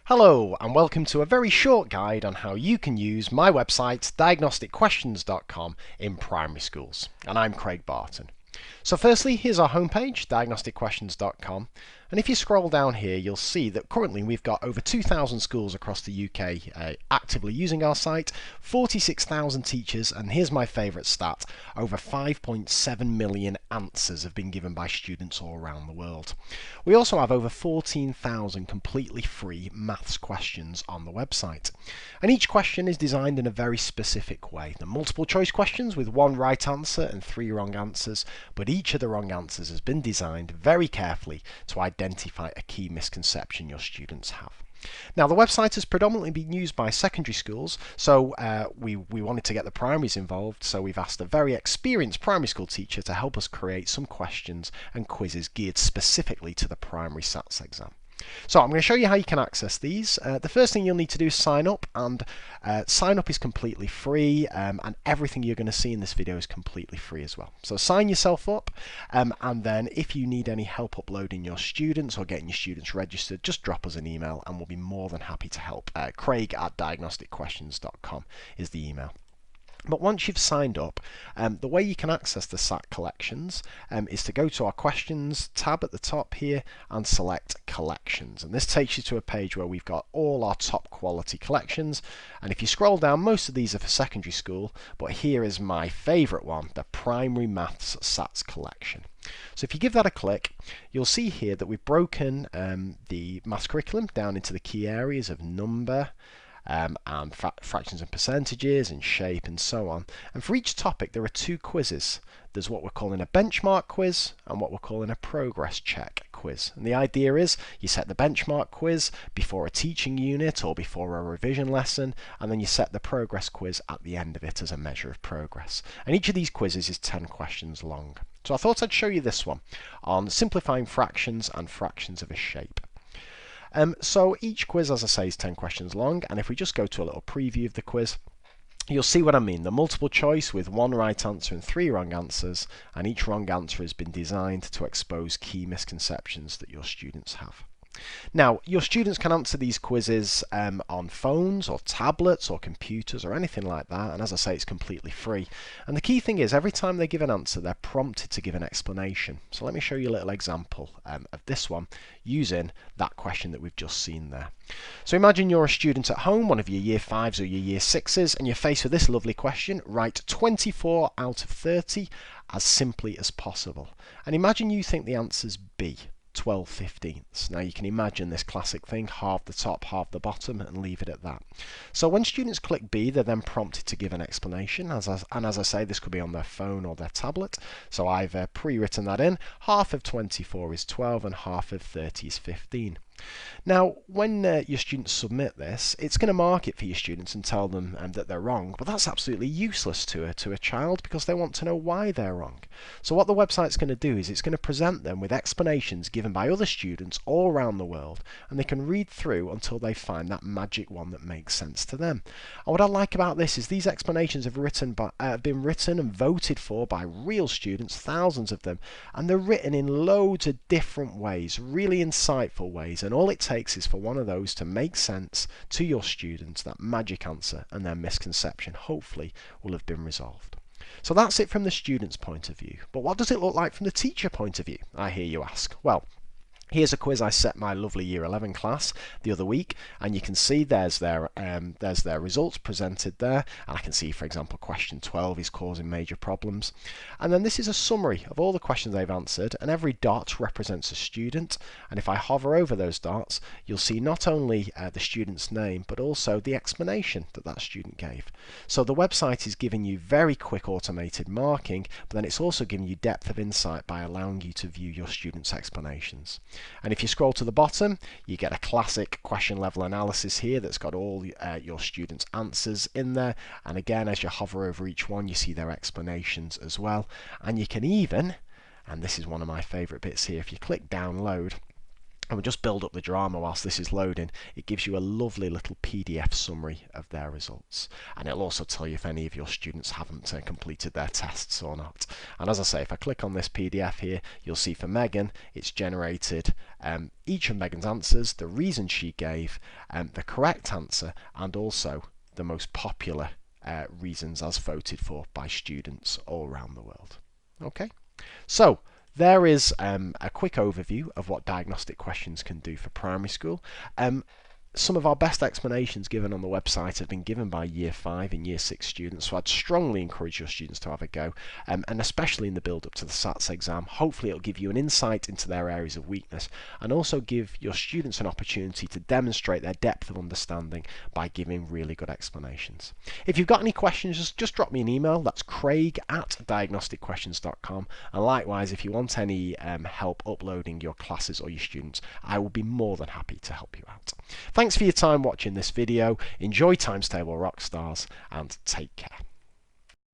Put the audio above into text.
Hello and welcome to a very short guide on how you can use my website diagnosticquestions.com in primary schools, and I'm Craig Barton. So firstly, here's our homepage, diagnosticquestions.com, and if you scroll down here you'll see that currently we've got over 2,000 schools across the UK actively using our site, 46,000 teachers, and here's my favourite stat, over 5.7 million answers have been given by students all around the world. We also have over 14,000 completely free maths questions on the website, and each question is designed in a very specific way. The multiple choice questions with one right answer and three wrong answers, but each of the wrong answers has been designed very carefully to identify a key misconception your students have. Now, the website has predominantly been used by secondary schools, so we wanted to get the primaries involved, so we've asked a very experienced primary school teacher to help us create some questions and quizzes geared specifically to the primary SATs exam. So I'm going to show you how you can access these. The first thing you'll need to do is sign up, and sign up is completely free, and everything you're going to see in this video is completely free as well. So sign yourself up, and then if you need any help uploading your students or getting your students registered, just drop us an email and we'll be more than happy to help. Craig@diagnosticquestions.com is the email. But once you've signed up, the way you can access the SAT collections is to go to our questions tab at the top here and select collections. And this takes you to a page where we've got all our top quality collections. And if you scroll down, most of these are for secondary school, but here is my favourite one, the Primary Maths SATs collection. So if you give that a click, you'll see here that we've broken the maths curriculum down into the key areas of number, and fractions and percentages and shape and so on. And for each topic there are two quizzes. There's what we're calling a benchmark quiz and what we're calling a progress check quiz. And the idea is you set the benchmark quiz before a teaching unit or before a revision lesson, and then you set the progress quiz at the end of it as a measure of progress. And each of these quizzes is 10 questions long. So I thought I'd show you this one on simplifying fractions and fractions of a shape. So each quiz, as I say, is 10 questions long, and if we just go to a little preview of the quiz, you'll see what I mean. The multiple choice with one right answer and three wrong answers, and each wrong answer has been designed to expose key misconceptions that your students have. Now, your students can answer these quizzes on phones or tablets or computers or anything like that, and as I say, it's completely free. And the key thing is, every time they give an answer, they're prompted to give an explanation. So let me show you a little example of this one using that question that we've just seen there. So imagine you're a student at home, one of your year 5s or your year 6s, and you're faced with this lovely question: write 24 out of 30 as simply as possible. And imagine you think the answer's B. 12/15. Now you can imagine this classic thing, halve the top, halve the bottom, and leave it at that. So when students click B, they're then prompted to give an explanation, and as I say, this could be on their phone or their tablet. So I've pre-written that in. Half of 24 is 12 and half of 30 is 15. Now, when your students submit this, it's going to mark it for your students and tell them that they're wrong, but that's absolutely useless to a child because they want to know why they're wrong. So what the website's going to do is it's going to present them with explanations given by other students all around the world, and they can read through until they find that magic one that makes sense to them. And what I like about this is these explanations have been written and voted for by real students, thousands of them, and they're written in loads of different ways, really insightful ways. And all it takes is for one of those to make sense to your students, that magic answer, and their misconception hopefully will have been resolved. So that's it from the student's point of view. But what does it look like from the teacher point of view, I hear you ask? Well, here's a quiz I set my lovely Year 11 class the other week, and you can see there's their results presented there, and I can see, for example, question 12 is causing major problems. And then this is a summary of all the questions they've answered, and every dot represents a student, and if I hover over those dots, you'll see not only the student's name, but also the explanation that that student gave. So the website is giving you very quick automated marking, but then it's also giving you depth of insight by allowing you to view your students' explanations. And if you scroll to the bottom, you get a classic question level analysis here that's got all your students' answers in there. And again, as you hover over each one, you see their explanations as well. And you can even, and this is one of my favourite bits here, if you click download, And we'll just build up the drama whilst this is loading. It gives you a lovely little PDF summary of their results. And it'll also tell you if any of your students haven't completed their tests or not. And as I say, if I click on this PDF here, you'll see for Megan, it's generated each of Megan's answers, the reason she gave, the correct answer, and also the most popular reasons as voted for by students all around the world. Okay, so there is a quick overview of what diagnostic questions can do for primary school. Some of our best explanations given on the website have been given by Year 5 and Year 6 students, so I'd strongly encourage your students to have a go, and especially in the build-up to the SATS exam. Hopefully it'll give you an insight into their areas of weakness and also give your students an opportunity to demonstrate their depth of understanding by giving really good explanations. If you've got any questions, just drop me an email. That's craig@diagnosticquestions.com, and likewise, if you want any help uploading your classes or your students, I will be more than happy to help you out. Thanks for your time watching this video. Enjoy Times Table Rockstars and take care.